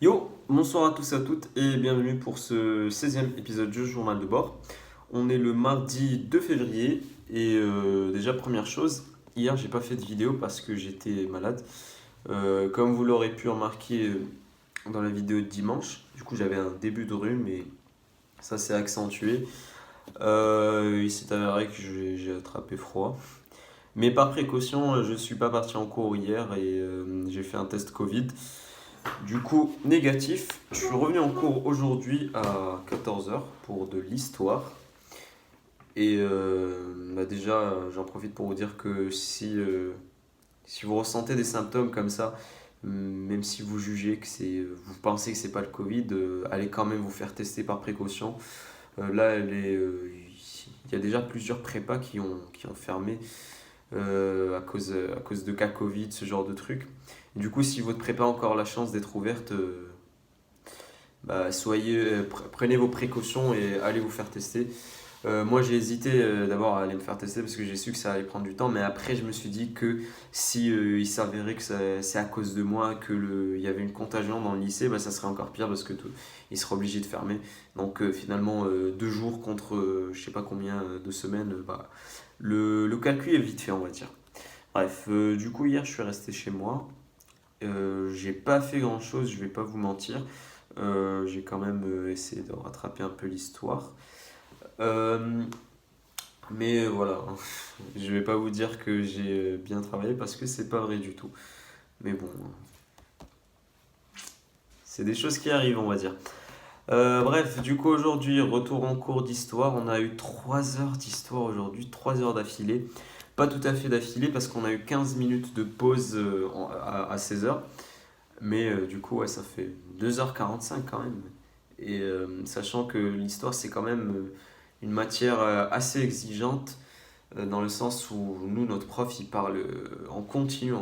Yo, bonsoir à tous et à toutes et bienvenue pour ce 16e épisode du journal de bord. On est le mardi 2 février et déjà première chose, hier j'ai pas fait de vidéo parce que j'étais malade. Comme vous l'aurez pu remarquer dans la vidéo de dimanche, du coup j'avais un début de rhume et ça s'est accentué. Il s'est avéré que j'ai attrapé froid. Mais par précaution, je suis pas parti en cours hier et j'ai fait un test Covid. Du coup, négatif, je suis revenu en cours aujourd'hui à 14 heures pour de l'histoire. Et déjà, j'en profite pour vous dire que si vous ressentez des symptômes comme ça, même si vous jugez que vous pensez que c'est pas le Covid, allez quand même vous faire tester par précaution. Il y a déjà plusieurs prépas qui ont fermé à cause de cas Covid, ce genre de trucs. Du coup, si votre prépa a encore la chance d'être ouverte, prenez vos précautions et allez vous faire tester. Moi, j'ai hésité d'abord à aller me faire tester parce que j'ai su que ça allait prendre du temps, mais après, je me suis dit que si il s'avérait que c'est à cause de moi il y avait une contagion dans le lycée, bah, ça serait encore pire parce que il sera obligé de fermer. Donc finalement, 2 jours contre je sais pas combien de semaines, bah, le calcul est vite fait, on va dire. Bref, du coup, hier, je suis resté chez moi. J'ai pas fait grand chose, je vais pas vous mentir. J'ai quand même essayé de rattraper un peu l'histoire. Euh, mais voilà, je vais pas vous dire que j'ai bien travaillé parce que c'est pas vrai du tout. Mais bon, c'est des choses qui arrivent, on va dire. Bref, du coup aujourd'hui, retour en cours d'histoire. On a eu 3 heures d'histoire aujourd'hui, 3 heures d'affilée. Pas tout à fait d'affilée parce qu'on a eu 15 minutes de pause à 16 heures. Mais du coup, ouais, ça fait 2h45 quand même. Et sachant que l'histoire, c'est quand même une matière assez exigeante, dans le sens où nous, notre prof, il parle en continu,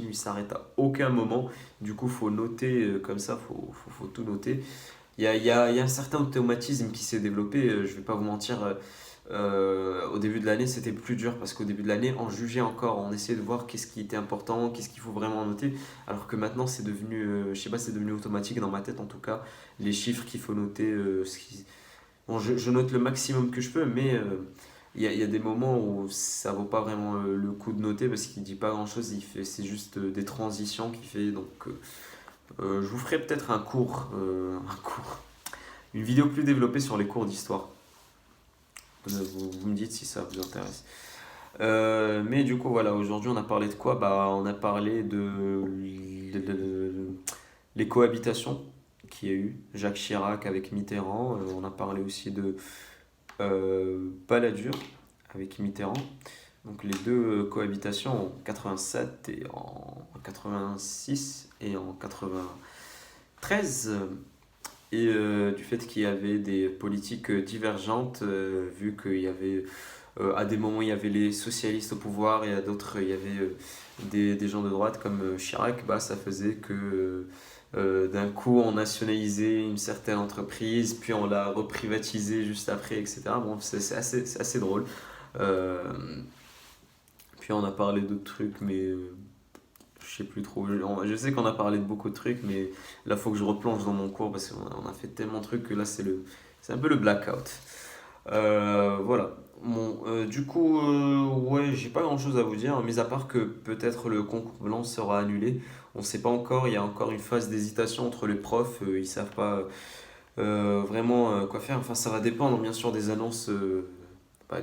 il s'arrête à aucun moment. Du coup, faut noter comme ça, faut tout noter. Il y a un certain automatisme qui s'est développé, je vais pas vous mentir. Au début de l'année, c'était plus dur parce qu'au début de l'année, on jugeait encore, on essayait de voir qu'est-ce qui était important, qu'est-ce qu'il faut vraiment noter. Alors que maintenant, c'est devenu, je sais pas, c'est devenu automatique dans ma tête en tout cas. Les chiffres qu'il faut noter, bon, je note le maximum que je peux, mais il y a des moments où ça vaut pas vraiment le coup de noter parce qu'il dit pas grand-chose, c'est juste des transitions qu'il fait. Donc, je vous ferai peut-être une vidéo plus développée sur les cours d'histoire. Vous me dites si ça vous intéresse. Mais du coup, voilà, aujourd'hui, on a parlé de quoi? Bah, on a parlé de les cohabitations qu'il y a eu. Jacques Chirac avec Mitterrand. On a parlé aussi de Balladur avec Mitterrand. Donc les deux cohabitations en 87 et en 86 et en 93. Et du fait qu'il y avait des politiques divergentes, vu qu'il y avait à des moments il y avait les socialistes au pouvoir et à d'autres il y avait des gens de droite comme Chirac, bah, ça faisait que d'un coup on nationalisait une certaine entreprise, puis on l'a reprivatisée juste après, etc. Bon, c'est assez drôle. Euh, Puis on a parlé d'autres trucs, mais je sais plus trop. Je sais qu'on a parlé de beaucoup de trucs, mais là faut que je replonge dans mon cours parce qu'on a fait tellement de trucs que là c'est un peu le blackout. Voilà. Bon, du coup, ouais, j'ai pas grand chose à vous dire, mis à part que peut-être le concours blanc sera annulé. On sait pas encore, il y a encore une phase d'hésitation entre les profs, ils savent pas vraiment quoi faire. Enfin, ça va dépendre bien sûr des annonces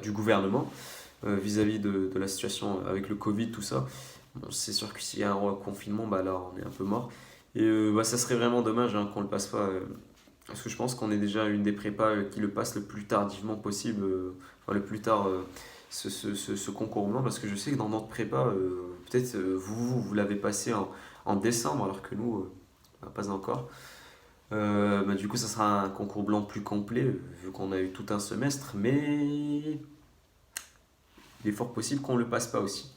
du gouvernement vis-à-vis de la situation avec le Covid, tout ça. Bon, c'est sûr que s'il y a un reconfinement, bah là on est un peu mort. Et bah, ça serait vraiment dommage qu'on le passe pas. Parce que je pense qu'on est déjà une des prépas qui le passe le plus tardivement possible, enfin le plus tard ce concours blanc, parce que je sais que dans notre prépa, peut-être vous l'avez passé en décembre, alors que nous, pas encore. Bah, du coup, ça sera un concours blanc plus complet, vu qu'on a eu tout un semestre, mais il est fort possible qu'on le passe pas aussi.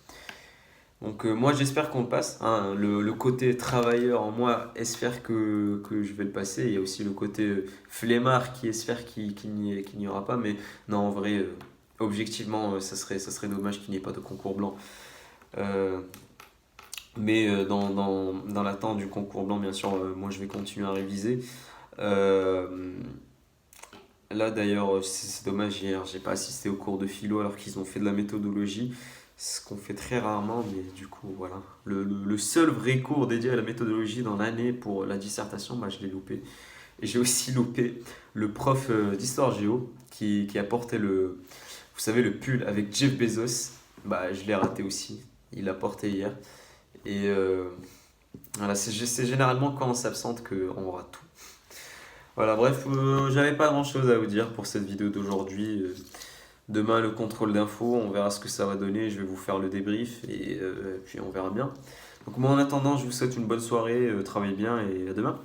Donc moi j'espère qu'on le passe, hein. Le côté travailleur en moi espère que je vais le passer. Il y a aussi le côté flemmard qui espère qu'il n'y aura pas. Mais non, en vrai, objectivement, ça serait dommage qu'il n'y ait pas de concours blanc. Euh, Mais dans l'attente du concours blanc, bien sûr, moi je vais continuer à réviser. Euh, Là d'ailleurs, c'est dommage, hier, j'ai pas assisté au cours de philo alors qu'ils ont fait de la méthodologie, ce qu'on fait très rarement, mais du coup, voilà. Le seul vrai cours dédié à la méthodologie dans l'année pour la dissertation, bah, je l'ai loupé. Et j'ai aussi loupé le prof d'histoire géo qui a porté vous savez, le pull avec Jeff Bezos. Bah, je l'ai raté aussi. Il l'a porté hier. Et voilà, c'est généralement quand on s'absente qu'on rate tout. Voilà, bref, j'avais pas grand chose à vous dire pour cette vidéo d'aujourd'hui. Demain, le contrôle d'infos, on verra ce que ça va donner. Je vais vous faire le débrief et puis on verra bien. Donc, moi, en attendant, je vous souhaite une bonne soirée, travaillez bien et à demain.